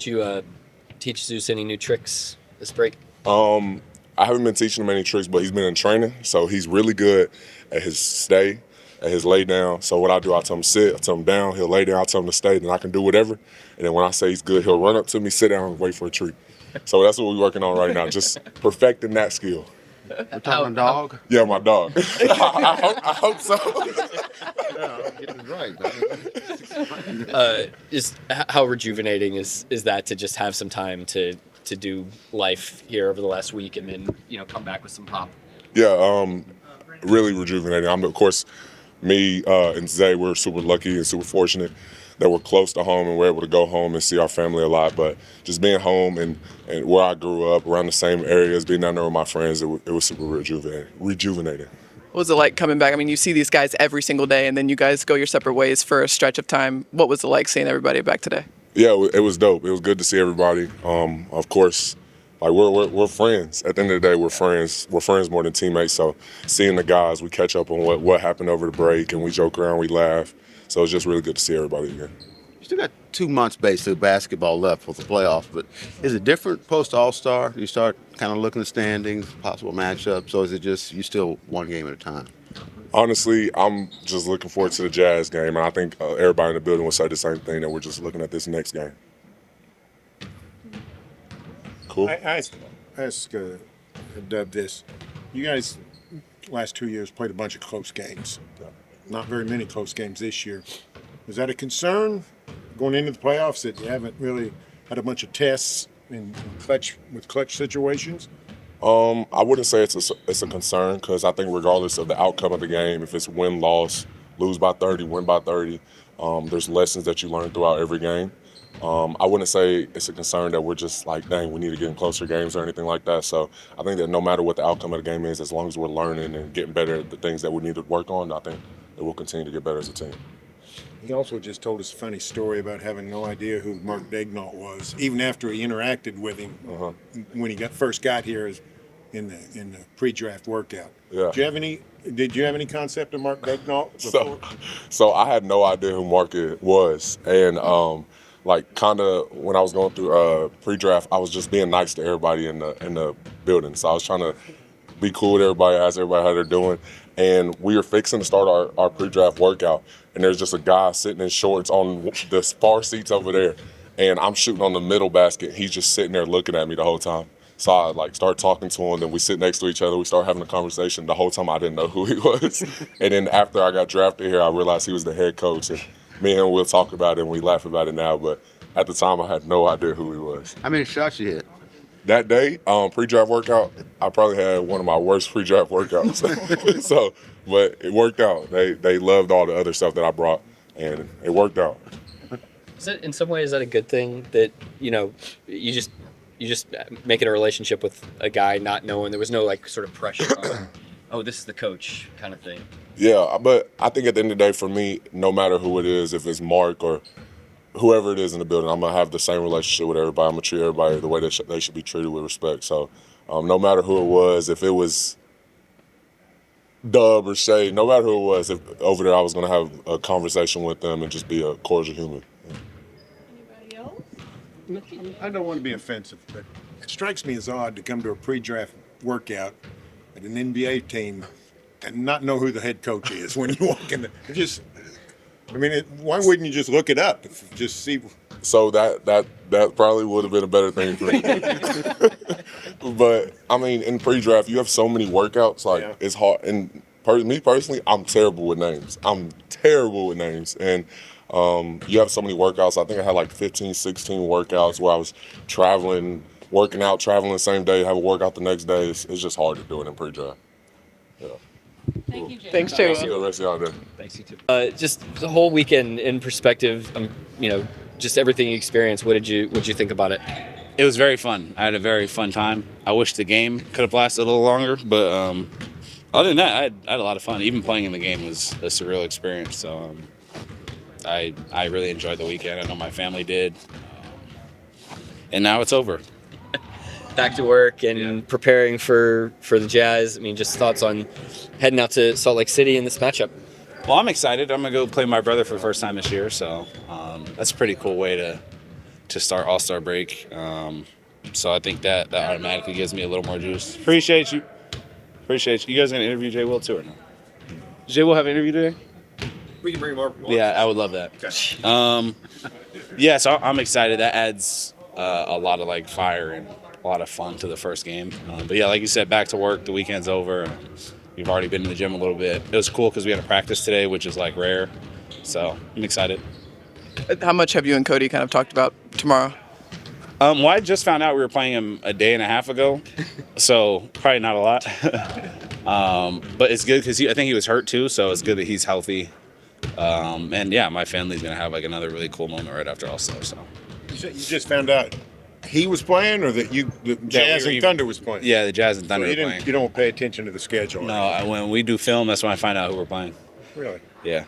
you teach Zeus any new tricks this break? I haven't been teaching him any tricks, but he's been in training, so he's really good at his stay, at his lay down. So what I do, I tell him sit, I tell him down, he'll lay down, I tell him to stay, then I can do whatever. And then when I say he's good, he'll run up to me, sit down, and wait for a treat. So that's what we're working on right now, just perfecting that skill. We're talking dog? Yeah, my dog. I hope so. Yeah, getting it right. Just how rejuvenating is that to just have some time to do life here over the last week and then come back with some pop? Yeah, really rejuvenating. Of course, me and Zay, we're super lucky and super fortunate that we're close to home and we're able to go home and see our family a lot. But just being home and where I grew up, around the same areas, being down there with my friends, it was super rejuvenating. What was it like coming back? I mean, you see these guys every single day, and then you guys go your separate ways for a stretch of time. What was it like seeing everybody back today? Yeah, it was dope. It was good to see everybody. Of course, like we're friends. At the end of the day, we're friends. We're friends more than teammates. So seeing the guys, we catch up on what happened over the break, and we joke around, we laugh. So it's just really good to see everybody again. You still got 2 months basically of basketball left for the playoffs, but is it different post All-Star? You start kind of looking at the standings, possible matchups, or is it just you still one game at a time? Honestly, I'm just looking forward to the Jazz game, and I think everybody in the building will say the same thing, that we're just looking at this next game. Cool. I ask Dub this. You guys, last 2 years, played a bunch of close games. Not very many close games this year. Is that a concern going into the playoffs that you haven't really had a bunch of tests in clutch situations? I wouldn't say it's a concern, because I think regardless of the outcome of the game, if it's win-loss, lose by 30, win by 30, there's lessons that you learn throughout every game. I wouldn't say it's a concern that we're just like, dang, we need to get in closer games or anything like that. So I think that no matter what the outcome of the game is, as long as we're learning and getting better at the things that we need to work on, I think that we'll continue to get better as a team. He also just told us a funny story about having no idea who Mark Daigneault was, even after he interacted with him when he first got here in the pre-draft workout. Yeah. Did you have any concept of Mark Daigneault before? So I had no idea who Mark was, and kind of when I was going through pre-draft, I was just being nice to everybody in the building. So I was trying to be cool with everybody, ask everybody how they're doing. And we were fixing to start our pre-draft workout, and there's just a guy sitting in shorts on the far seats over there, and I'm shooting on the middle basket. He's just sitting there looking at me the whole time. So I start talking to him, then we sit next to each other, we start having a conversation. The whole time I didn't know who he was. And then after I got drafted here, I realized he was the head coach, and me and him will talk about it and we laugh about it now, but at the time I had no idea who he was. How many shots you hit? That day, pre-draft workout, I probably had one of my worst pre-draft workouts. But it worked out. They loved all the other stuff that I brought, and it worked out. Is it, in some ways, is that a good thing that you just making a relationship with a guy not knowing, there was no sort of pressure on, oh, this is the coach kind of thing? Yeah, but I think at the end of the day, for me, no matter who it is, if it's Mark or whoever it is in the building, I'm going to have the same relationship with everybody. I'm going to treat everybody the way they should be treated, with respect. So no matter who it was, if it was Dub or Shay, no matter who it was, if over there I was going to have a conversation with them and just be a cordial human. Anybody else? I don't want to be offensive, but it strikes me as odd to come to a pre-draft workout at an NBA team and not know who the head coach is when you walk in. Why wouldn't you just look it up? Just see. So that probably would have been a better thing for me. But I mean, in pre-draft, you have so many workouts. It's hard. And me personally, I'm terrible with names. And you have so many workouts. I think I had 15, 16 workouts where I was traveling, working out, traveling the same day, have a workout the next day. It's just hard to do it in pre-draft. Yeah. Thank you, Jay. Thanks, too. See the rest of y'all there. Thanks, you too. Just the whole weekend in perspective, just everything you experienced. What did you think about it? It was very fun. I had a very fun time. I wish the game could have lasted a little longer, but other than that, I had a lot of fun. Even playing in the game was a surreal experience. So I really enjoyed the weekend. I know my family did. And now it's over. Back to work and preparing for the Jazz. I mean, just thoughts on heading out to Salt Lake City in this matchup. Well, I'm excited. I'm going to go play my brother for the first time this year, so that's a pretty cool way to to start All-Star break. So I think that automatically gives me a little more juice. Appreciate you. You guys gonna interview Jay Will too or no? Jay Will have an interview today? We can bring him over. Yeah, I would love that. Yeah, so I'm excited. That adds a lot of like fire and a lot of fun to the first game. But yeah, like you said, back to work. The weekend's over. We've already been in the gym a little bit. It was cool because we had a practice today, which is like rare. So I'm excited. How much have you and Cody kind of talked about tomorrow? Well, I just found out we were playing him a day and a half ago, so probably not a lot. But it's good because I think he was hurt too, so it's good that he's healthy. And yeah, my family's gonna have like another really cool moment right after All-Star. So You just found out he was playing, or that the Jazz and Thunder was playing? yeah, the Jazz and Thunder So are playing. you don't pay attention to the schedule. No, when we do film, that's when I find out who we're playing. Really? Yeah,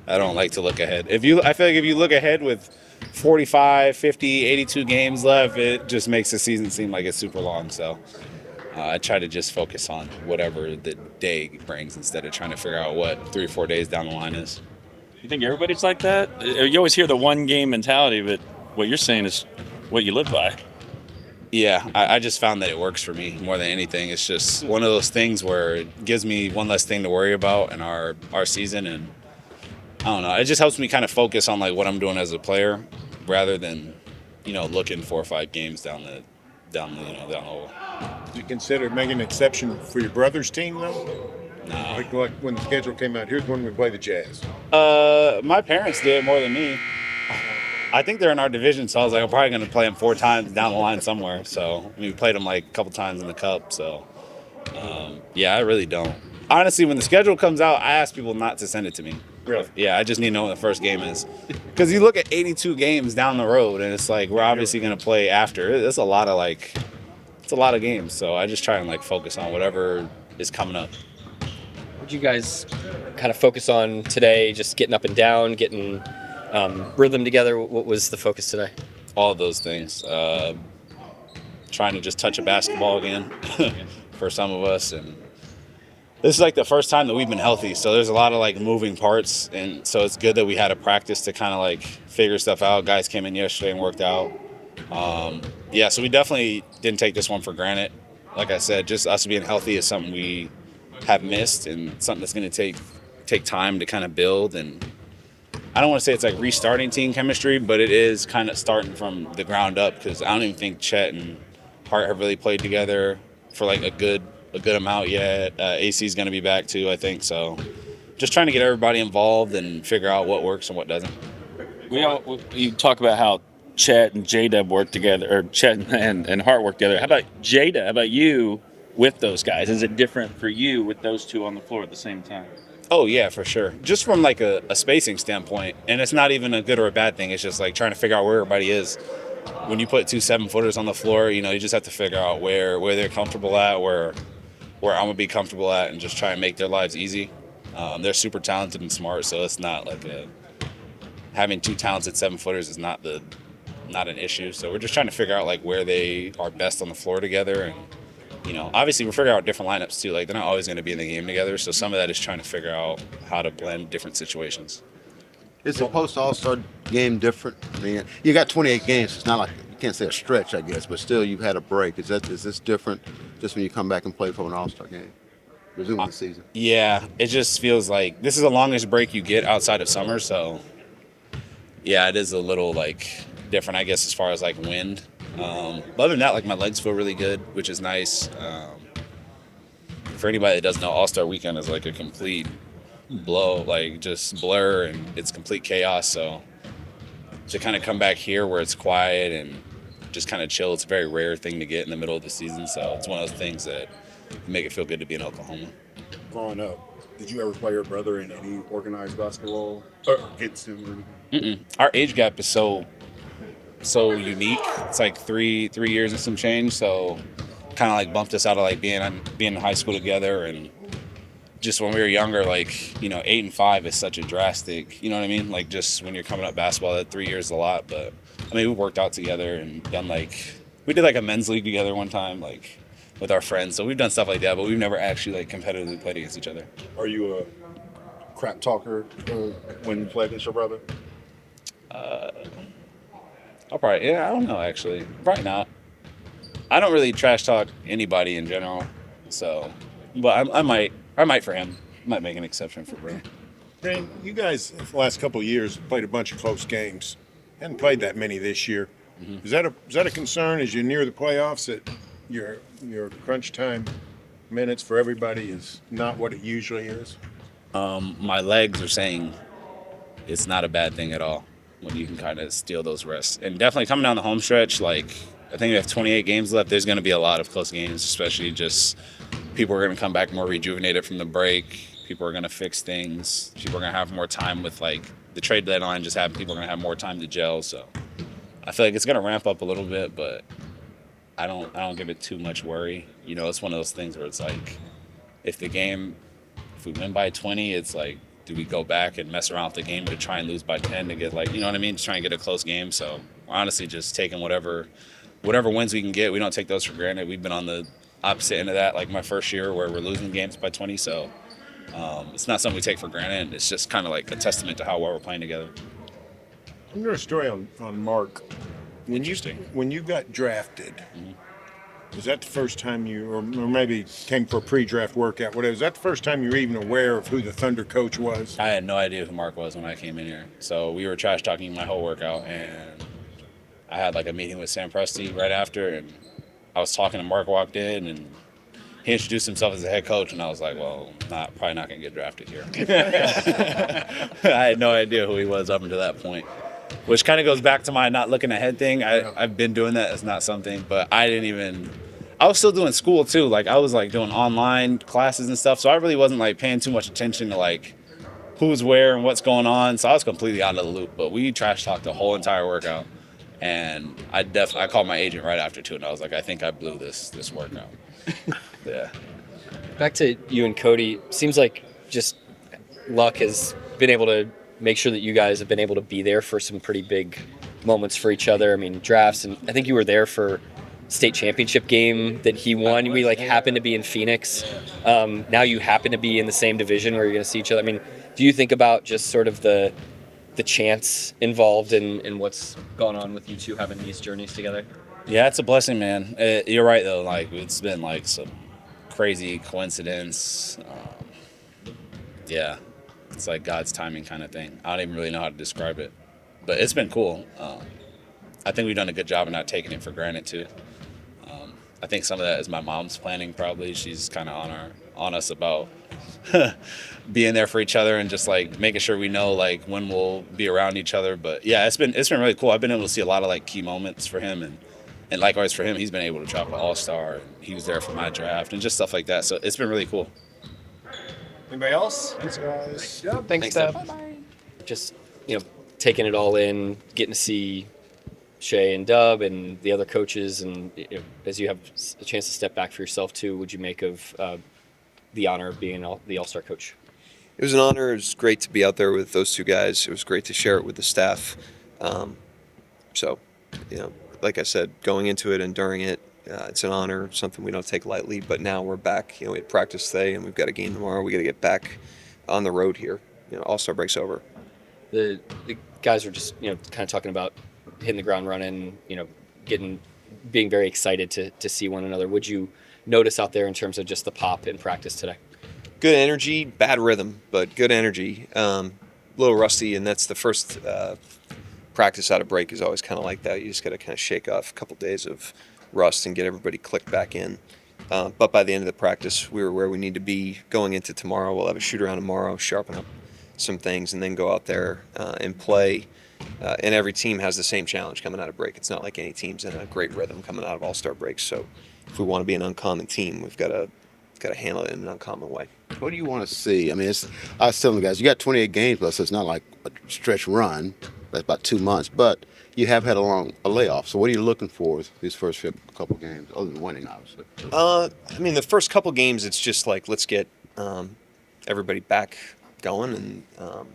I don't like to look ahead. I feel like if you look ahead with 45, 50, 82 games left, it just makes the season seem like it's super long. So I try to just focus on whatever the day brings instead of trying to figure out what 3 or 4 days down the line is. You think everybody's like that? You always hear the one game mentality, but what you're saying is what you live by. Yeah, I just found that it works for me more than anything. It's just one of those things where it gives me one less thing to worry about in our season, and I don't know. It just helps me kind of focus on like what I'm doing as a player, rather than looking 4 or 5 games down the hole. Did you consider making an exception for your brother's team, though? No. Like when the schedule came out, here's when we play the Jazz. My parents did more than me. I think they're in our division, so I was like, I'm probably going to play them 4 times down the line somewhere. So we played them like a couple times in the Cup. So yeah, I really don't. Honestly, when the schedule comes out, I ask people not to send it to me. Really? Yeah, I just need to know when the first game is. Because you look at 82 games down the road, and it's like we're obviously going to play after. It's a lot of games. So I just try and like focus on whatever is coming up. What did you guys kind of focus on today? Just getting up and down, getting rhythm together. What was the focus today? All of those things. Trying to just touch a basketball again for some of us, and this is like the first time that we've been healthy, so there's a lot of like moving parts, and so it's good that we had a practice to kind of like figure stuff out. Guys came in yesterday and worked out. Yeah, so we definitely didn't take this one for granted. Like I said, just us being healthy is something we have missed, and something that's going to take time to kind of build. And I don't want to say it's like restarting team chemistry, but it is kind of starting from the ground up, because I don't even think Chet and Hart have really played together for like a good amount yet. AC is going to be back too, I think. So just trying to get everybody involved and figure out what works and what doesn't. You talk about how Chet and J-Dub work together, or Chet and Hart work together. How about J-Dub? How about you with those guys? Is it different for you with those two on the floor at the same time? Oh, yeah, for sure. Just from like a spacing standpoint. And it's not even a good or a bad thing. It's just like trying to figure out where everybody is. When you put 2 7-footers on the floor, you just have to figure out where they're comfortable at, where I'm going to be comfortable at, and just try and make their lives easy. They're super talented and smart, so it's not like having 2 talented 7-footers is not an issue. So we're just trying to figure out like where they are best on the floor together. And obviously we're figuring out different lineups too. Like they're not always going to be in the game together, so some of that is trying to figure out how to blend different situations. Is the post All-Star game different? I mean, you got 28 games. It's not like you can't say a stretch, I guess, but still you've had a break. Is this different just when you come back and play for an All-Star game? Resuming the season. Yeah, it just feels like this is the longest break you get outside of summer. So yeah, it is a little like different, I guess, as far as like wind. But other than that, like my legs feel really good, which is nice. For anybody that doesn't know, All-Star Weekend is like a complete blow, like just blur, and it's complete chaos. So to kind of come back here where it's quiet and just kind of chill, it's a very rare thing to get in the middle of the season. So it's one of those things that make it feel good to be in Oklahoma. Growing up, did you ever play your brother in any organized basketball or against him? Our age gap is so unique. It's like three years and some change. So kind of like bumped us out of like being in high school together. And just when we were younger, like 8 and 5 is such a drastic. You know what I mean? Like just when you're coming up basketball, that 3 years is a lot. But I mean, we worked out together and we did like a men's league together one time, like with our friends. So we've done stuff like that, but we've never actually like competitively played against each other. Are you a crap talker when you play against your brother? I don't know actually. Probably not. I don't really trash talk anybody in general, so, but I might for him. I might make an exception for Bro. Man, you guys, the last couple of years, played a bunch of close games. Hadn't played that many this year. Is that a concern as you near the playoffs that your crunch time minutes for everybody is not what it usually is? My legs are saying it's not a bad thing at all when you can kind of steal those rests. And definitely coming down the home stretch, like I think we have 28 games left. There's going to be a lot of close games, especially just people are going to come back more rejuvenated from the break. People are going to fix things. People are going to have more time with like the trade deadline. Just having people are going to have more time to gel. So I feel like it's going to ramp up a little bit, but I don't give it too much worry. You know, it's one of those things where it's like if we win by 20, it's like, do we go back and mess around with the game to try and lose by 10 to get like, you know what I mean? Just try and get a close game. So we're honestly just taking whatever wins we can get. We don't take those for granted. We've been on the opposite end of that, like my first year where we're losing games by 20. So it's not something we take for granted. It's just kind of like a testament to how well we're playing together. I got a story on Mark. Interesting. When you got drafted, was that the first time or maybe came for a pre-draft workout, whatever, was that the first time you were even aware of who the Thunder coach was? I had no idea who Mark was when I came in here. So we were trash talking my whole workout, and I had like a meeting with Sam Presti right after, and I was talking to Mark, walked in, and he introduced himself as a head coach, and I was like, well, probably not going to get drafted here. I had no idea who he was up until that point, which kind of goes back to my not looking ahead thing. I've been doing that. It's not something, but I was still doing school too. Like I was like doing online classes and stuff, so I really wasn't like paying too much attention to like who's where and what's going on. So I was completely out of the loop, but we trash talked the whole entire workout. And I called my agent right after too, and I was like, I think I blew this workout. Yeah. Back to you and Cody, seems like just luck has been able to make sure that you guys have been able to be there for some pretty big moments for each other. I mean, drafts, and I think you were there for state championship game that he won. We like happened to be in Phoenix. Now you happen to be in the same division where you're going to see each other. I mean, do you think about just sort of the chance involved in what's gone on with you two having these journeys together? Yeah, it's a blessing, man. You're right though. Like it's been like some crazy coincidence. Yeah, it's like God's timing kind of thing. I don't even really know how to describe it, but it's been cool. I think we've done a good job of not taking it for granted too. I think some of that is my mom's planning. Probably she's kind of on us about being there for each other and just like making sure we know like when we'll be around each other. But yeah, it's been really cool. I've been able to see a lot of like key moments for him, and likewise for him, he's been able to drop an all-star. And he was there for my draft and just stuff like that. So it's been really cool. Anybody else? Thanks, guys. Thanks, Deb. Just taking it all in, getting to see Shay and Dub and the other coaches, and as you have a chance to step back for yourself too, would you make of the honor of being the All-Star coach? It was an honor. It was great to be out there with those two guys. It was great to share it with the staff. So, like I said, going into it and during it, it's an honor, something we don't take lightly. But now we're back. We had practice today, and we've got a game tomorrow. We got to get back on the road here. All-Star break's over. The guys were just kind of talking about hitting the ground running. Being very excited to see one another. Would you notice out there in terms of just the pop in practice today? Good energy, bad rhythm, but good energy. A little rusty, and that's the first practice out of break is always kind of like that. You just got to kind of shake off a couple days of rust and get everybody clicked back in. But by the end of the practice, we were where we need to be going into tomorrow. We'll have a shoot around tomorrow, sharpen up some things, and then go out there and play. And every team has the same challenge coming out of break. It's not like any team's in a great rhythm coming out of all-star breaks. So if we want to be an uncommon team, we've got to handle it in an uncommon way. What do you want to see? I mean, I was telling the guys, you got 28 games left, so it's not like a stretch run. That's about 2 months. But you have had a layoff. So what are you looking for these first couple games, other than winning, obviously? I mean, the first couple games, it's just like, let's get everybody back going and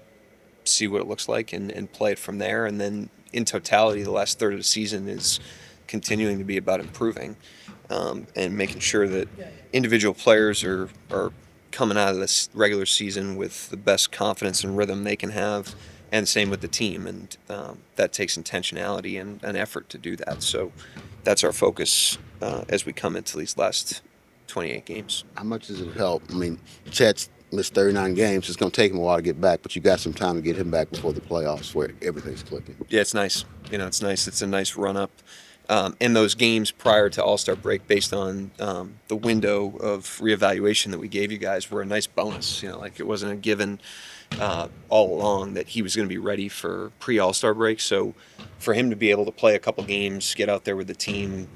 see what it looks like and play it from there. And then in totality, the last third of the season is continuing to be about improving and making sure that individual players are coming out of this regular season with the best confidence and rhythm they can have, and same with the team, and that takes intentionality and an effort to do that. So that's our focus as we come into these last 28 games. How much does it help? I mean, Chet's missed 39 games. It's going to take him a while to get back, but you got some time to get him back before the playoffs where everything's clicking. Yeah, it's nice. It's nice. It's a nice run up. In those games prior to All-Star break, based on the window of reevaluation that we gave you guys, were a nice bonus. Like it wasn't a given all along that he was going to be ready for pre-All-Star break. So for him to be able to play a couple games, get out there with the team,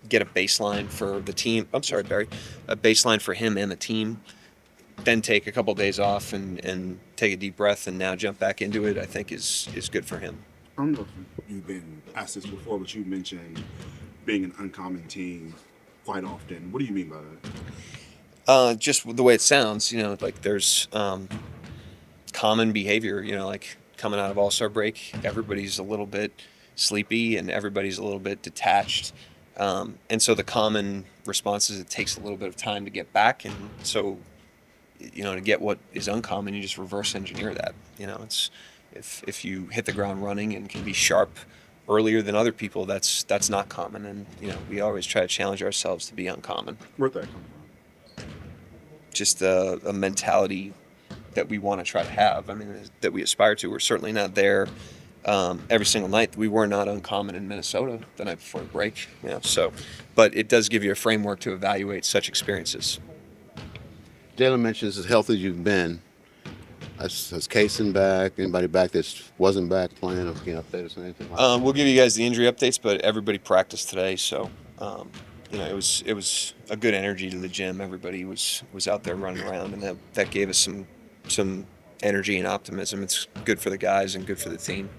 get a baseline for the team. I'm sorry, Barry. A baseline for him and the team. Then take a couple days off and take a deep breath and now jump back into it, I think is good for him. I don't know if you've been asked this before, but you mentioned being an uncommon team quite often. What do you mean by that? Just the way it sounds, like there's common behavior, like coming out of All-Star break, everybody's a little bit sleepy and everybody's a little bit detached. And so the common response is it takes a little bit of time to get back. And so, to get what is uncommon, you just reverse engineer that. It's if you hit the ground running and can be sharp earlier than other people, that's not common. And, we always try to challenge ourselves to be uncommon. Where'd that come from? Just a mentality that we want to try to have. I mean, that we aspire to. We're certainly not there every single night. We were not uncommon in Minnesota the night before the break. But it does give you a framework to evaluate such experiences. Jalen mentions as healthy as you've been. Has Kaysen back? Anybody back that wasn't back playing? Or can you update us on anything like that? We'll give you guys the injury updates, but everybody practiced today, so it was a good energy to the gym. Everybody was out there running around, and that gave us some energy and optimism. It's good for the guys and good for the team.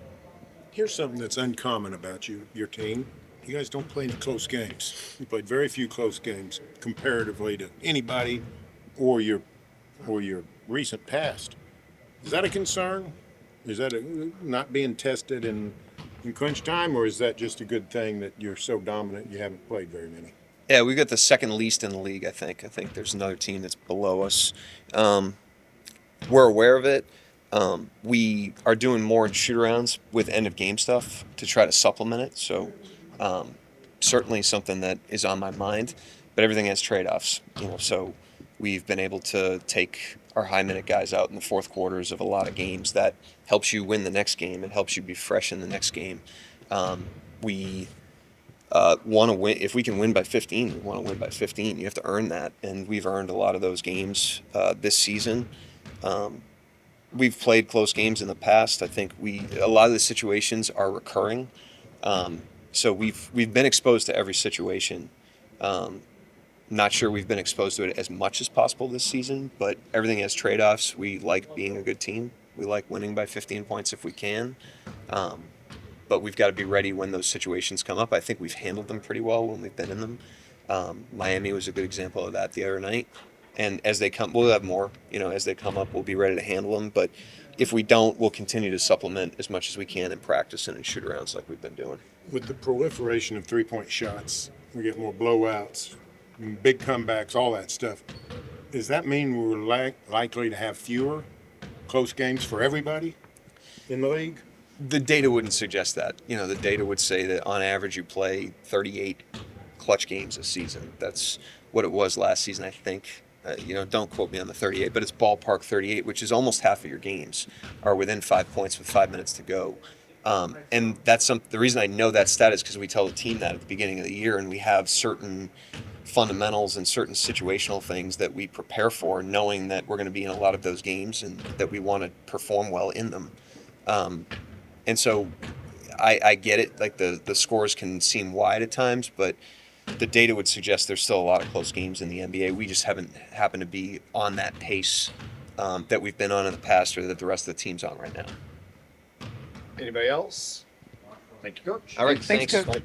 Here's something that's uncommon about your team. You guys don't play any close games. You played very few close games comparatively to anybody or your recent past. Is that a concern? Is that not being tested in crunch time, or is that just a good thing that you're so dominant you haven't played very many? Yeah, we've got the second least in the league, I think. I think there's another team that's below us. We're aware of it. We are doing more shoot-arounds with end-of-game stuff to try to supplement it. So certainly something that is on my mind, but everything has trade-offs. So we've been able to take our high-minute guys out in the fourth quarters of a lot of games. That helps you win the next game. It helps you be fresh in the next game. We want to win. If we can win by 15, we want to win by 15. You have to earn that, and we've earned a lot of those games this season. We've played close games in the past. I think a lot of the situations are recurring. So we've been exposed to every situation. Not sure we've been exposed to it as much as possible this season, but everything has trade-offs. We like being a good team. We like winning by 15 points if we can. But we've got to be ready when those situations come up. I think we've handled them pretty well when we've been in them. Miami was a good example of that the other night. And as they come, we'll have more. As they come up, we'll be ready to handle them. But if we don't, we'll continue to supplement as much as we can in practice and in shoot-arounds like we've been doing. With the proliferation of three-point shots, we get more blowouts, big comebacks, all that stuff. Does that mean we're likely to have fewer close games for everybody in the league? The data wouldn't suggest that. The data would say that on average you play 38 clutch games a season. That's what it was last season, I think. Don't quote me on the 38, but it's ballpark 38, which is almost half of your games are within 5 points with 5 minutes to go. And that's the reason I know that stat is because we tell the team that at the beginning of the year, and we have certain fundamentals and certain situational things that we prepare for, knowing that we're going to be in a lot of those games and that we want to perform well in them. And so I get it. Like the scores can seem wide at times, but the data would suggest there's still a lot of close games in the NBA. We just haven't happened to be on that pace that we've been on in the past or that the rest of the team's on right now. Anybody else? Thank you, Coach. All right, Thanks, thanks. Coach.